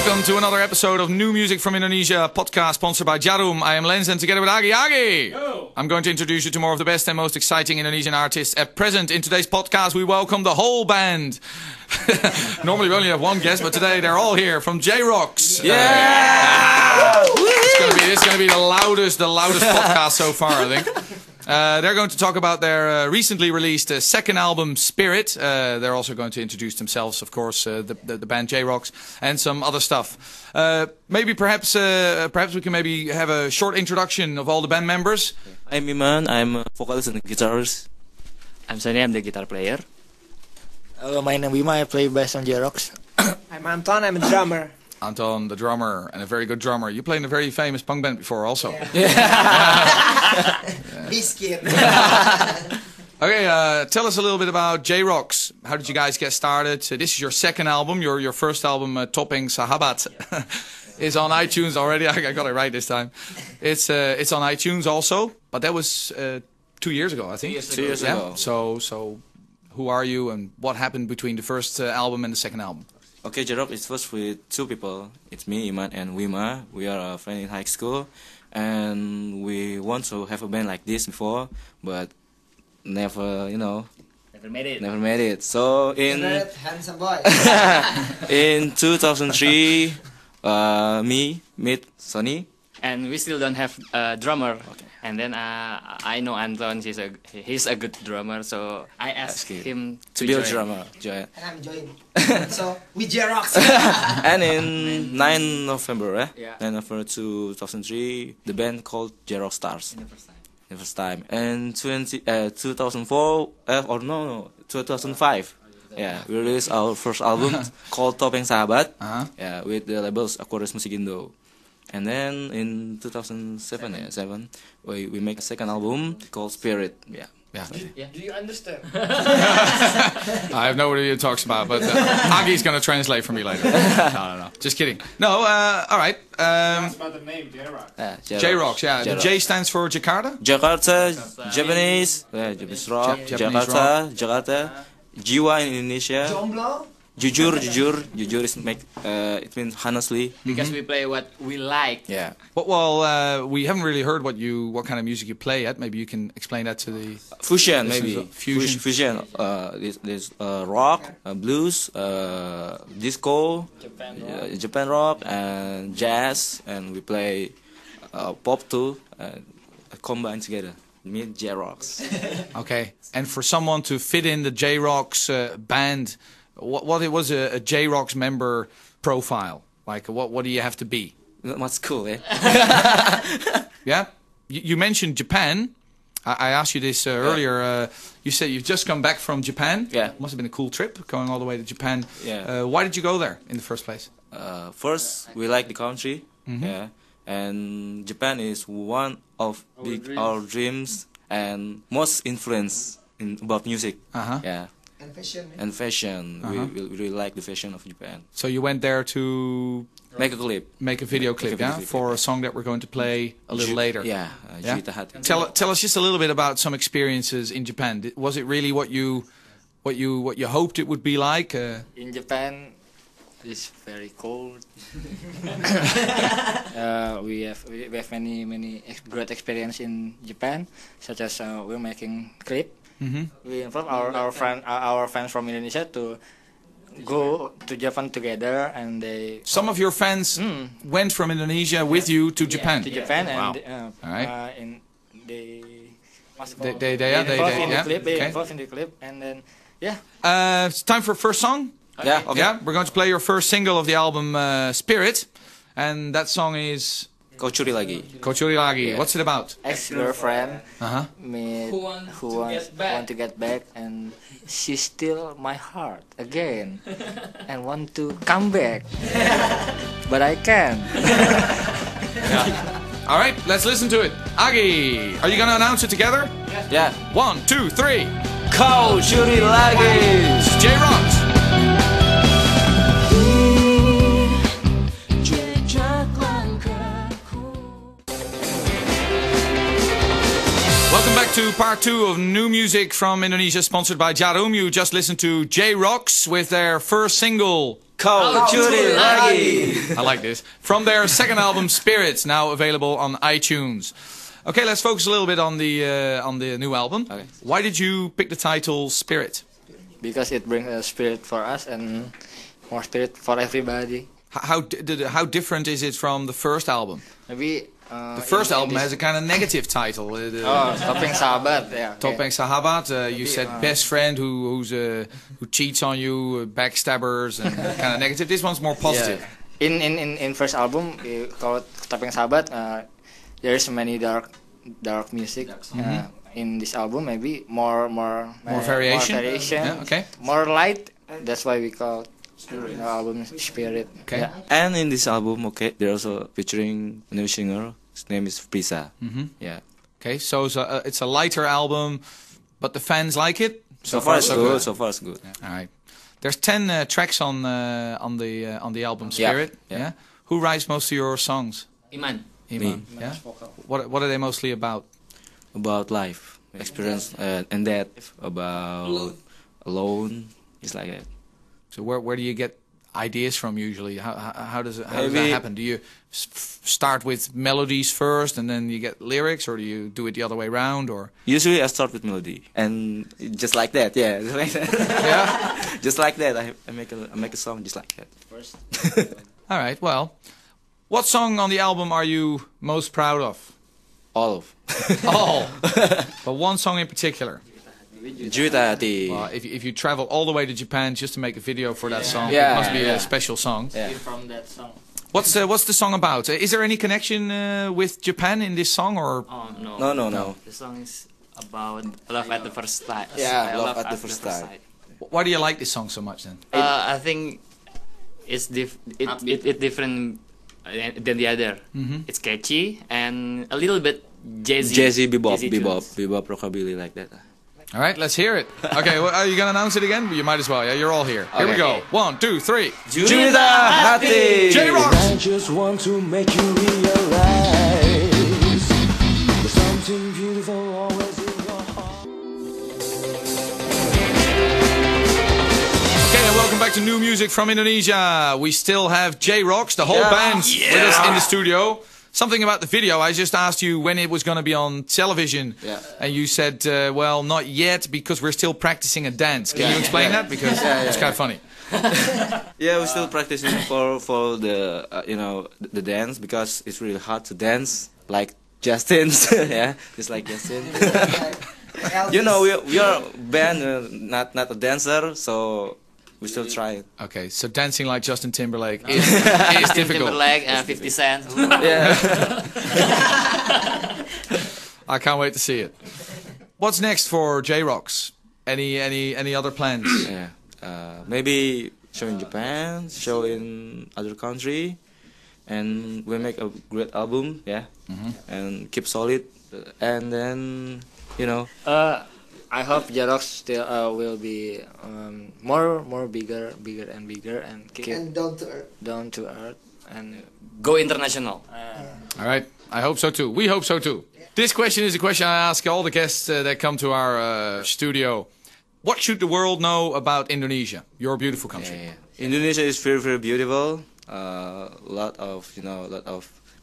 Welcome to another episode of New Music from Indonesia, podcast sponsored by DJARUM. I am Lens, and together with Agi, I'm going to introduce you to more of the best and most exciting Indonesian artists at present. In today's podcast, we welcome the whole band. Normally we only have one guest, but today they're all here from J-Rocks. Yeah! It's going to be the loudest podcast so far, I think. They're going to talk about their recently released second album, Spirit. They're also going to introduce themselves, of course, the band J-Rocks, and some other stuff. Perhaps we can maybe have a short introduction of all the band members. I'm Iman, I'm a vocalist and a guitarist. I'm Sunny, I'm the guitar player. Hello, my name is Wima, I play bass on J-Rocks. I'm Anton, I'm a drummer. Anton, the drummer, and a very good drummer. You played in a very famous punk band before also. Biscuit. Okay, tell us a little bit about J-Rocks. How did you guys get started? This is your second album. Your first album, Topeng Sahabat, is on iTunes already. I got it right this time. It's on iTunes also, but that was 2 years ago, I think. 2 years ago. So who are you, and what happened between the first album and the second album? Okay, J-Rock is first with two people. It's me, Iman, and Wima. We are a friend in high school, and we want to have a band like this before, but never made it. So in handsome boy. in 2003, me meet Sonny. And we still don't have a drummer. Okay. And then I know Anton, he's a good drummer, so I asked him to be a join. drummer. And I'm joining. So we J-Rocks. And in 9 November, 9 November 2003, the band called J-Rock Stars. In the first time. The first time. And 2005. Yeah, we released our first album called Topeng Sahabat. Yeah, with the labels Aquarius Musik Indo. And then in 2007, we make a second album called Spirit. Yeah. Do you understand? I have no idea what he talks about, but Agi's going to translate for me later. No. Just kidding. No, all right. That's about the name, J-Rock. J-Rocks, yeah. The J stands for Jakarta? Jakarta, Japanese. Japanese rock. Jakarta. Jiwa in Indonesia. Jomblo? Jujur is it means honestly. Because we play what we like. Yeah. Well, we haven't really heard what kind of music you play yet. Maybe you can explain that to the fusion, maybe fusion. There's rock, blues, disco, Japan rock, and jazz, and we play pop too, combined together. Me and J-Rocks. Okay. And for someone to fit in the J-Rocks band, what was a J-Rocks member profile? Like, what do you have to be? Not much cool, eh? Yeah? You mentioned Japan. I asked you this earlier. You said you've just come back from Japan. Yeah. Must have been a cool trip, going all the way to Japan. Yeah. Why did you go there in the first place? First, we like the country. Yeah. And Japan is one of our dreams and most influence about music. Yeah. And fashion. We really like the fashion of Japan. So you went there to make a video clip, for a song that we're going to play a little later. Yeah. Tell us just a little bit about some experiences in Japan. Was it really what you hoped it would be like? In Japan, it's very cold. We have many great experience in Japan, such as we're making clip. We involve our fans from Indonesia to go to Japan together, and some of your fans went from Indonesia with you to Japan. To Japan, and all right. they involved in the clip, and then it's time for first song. Yeah, okay. Yeah, we're going to play your first single of the album, Spirit, and that song is Kau Curi Lagi. Kau Curi Lagi. What's it about? Ex-girlfriend who want to get back, and she steal my heart again and want to come back, but I can't. All right, let's listen to it. Agi, are you going to announce it together? Yeah. 1, 2, 3. Kau Curi Lagi. J-Rocks. Welcome back to part 2 of New Music from Indonesia, sponsored by DJARUM. You just listened to J-Rocks with their first single, Kau curi lagi. I like this. From their second album, Spirits, now available on iTunes. Okay, let's focus a little bit on the new album. Okay. Why did you pick the title Spirit? Because it brings a spirit for us and more spirit for everybody. How different is it from the first album? Maybe The first album has a kind of negative title. Topeng Sahabat, yeah. Topeng Sahabat. You said best friend who cheats on you, backstabbers, and kind of negative. This one's more positive. Yeah. In first album called Topeng Sahabat, there is many dark music. In this album, maybe more variation. More variation. Yeah, okay. More light. That's why we call the album Spirit. Okay. Yeah. And in this album, okay, they're also featuring a new singer. His name is Prisa. Yeah. Okay, so it's a lighter album, but the fans like it. So far it's good. So far it's good. Yeah. All right. There's 10 tracks on the album Spirit. Yeah. Who writes most of your songs? Iman. Iman. Yeah. What are they mostly about? About life, experience, and that about alone. It's like that. So where do you get ideas from usually? How does that happen? Do you start with melodies first and then you get lyrics, or do you do it the other way around? Or Usually I start with melody and just like that. Yeah, just like that. yeah. Just like that. I make a song just like that. First. All right. Well, what song on the album are you most proud of? All of. All. But one song in particular. Juta Hati. If you travel all the way to Japan just to make a video for that song, Yeah, it must be yeah. a special song. Yeah. From that song. What's the song about? Is there any connection with Japan in this song, or? Oh no. No. The song is about love at the first sight. Yeah, love at the first sight. Why do you like this song so much then? I think it's different than the other. It's catchy and a little bit jazzy. Jazzy bebop, tunes. bebop rockabilly like that. All right, let's hear it. Okay, well, are you gonna announce it again? You might as well. Yeah, you're all here. Here we go. 1, 2, 3. Juta Hati. J-Rock. I just want to make you realize there's something beautiful always in your heart. Okay, and welcome back to new music from Indonesia. We still have J-Rocks, the whole band, with us in the studio. Something about the video. I just asked you when it was going to be on television, and you said, well, not yet, because we're still practicing a dance. Can you explain that? Because it's kind of funny. Yeah, we're still practicing for the the dance, because it's really hard to dance like Justin's. Yeah, just like Justin. You know, we are band, not a dancer, so we still try it. Okay, so dancing like Justin Timberlake is difficult. Timberlake, 50 Cent. Yeah. I can't wait to see it. What's next for J-Rocks? Any other plans? Yeah. Maybe show in Japan, show in other country, and we make a great album. Yeah. And keep solid, and then I hope J-Rocks still will be more bigger and bigger and keep And down to earth. And Go international. All right, I hope so too. We hope so too. This question is a question I ask all the guests that come to our studio. What should the world know about Indonesia, your beautiful country? Yeah. Indonesia is very, very beautiful. Lot of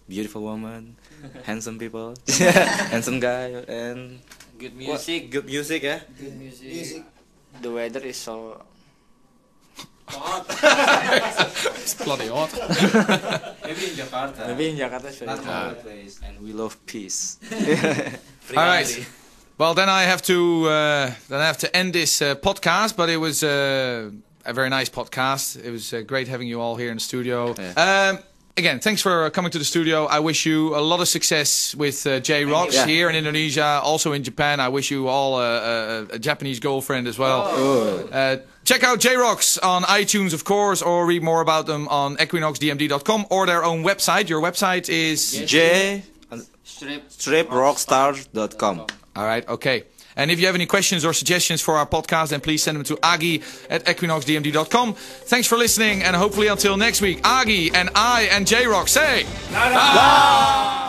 beautiful women, handsome people, handsome guy, and Good music. good music, yeah. Good music. the weather is so It's bloody hot. Maybe in Jakarta. maybe in Jakarta it's very Not hot. all the place, and we love peace. All right. Well, then I have to end this podcast. But it was a very nice podcast. It was great having you all here in the studio. Yeah. Again, thanks for coming to the studio. I wish you a lot of success with J-Rocks here in Indonesia, also in Japan. I wish you all a Japanese girlfriend as well. Check out J-Rocks on iTunes, of course, or read more about them on equinoxdmd.com or their own website. Your website is j-rockstar.com. All right, okay. And if you have any questions or suggestions for our podcast, then please send them to agi@equinoxdmd.com. Thanks for listening, and hopefully until next week, Agi and I and J-Rock say... Nada.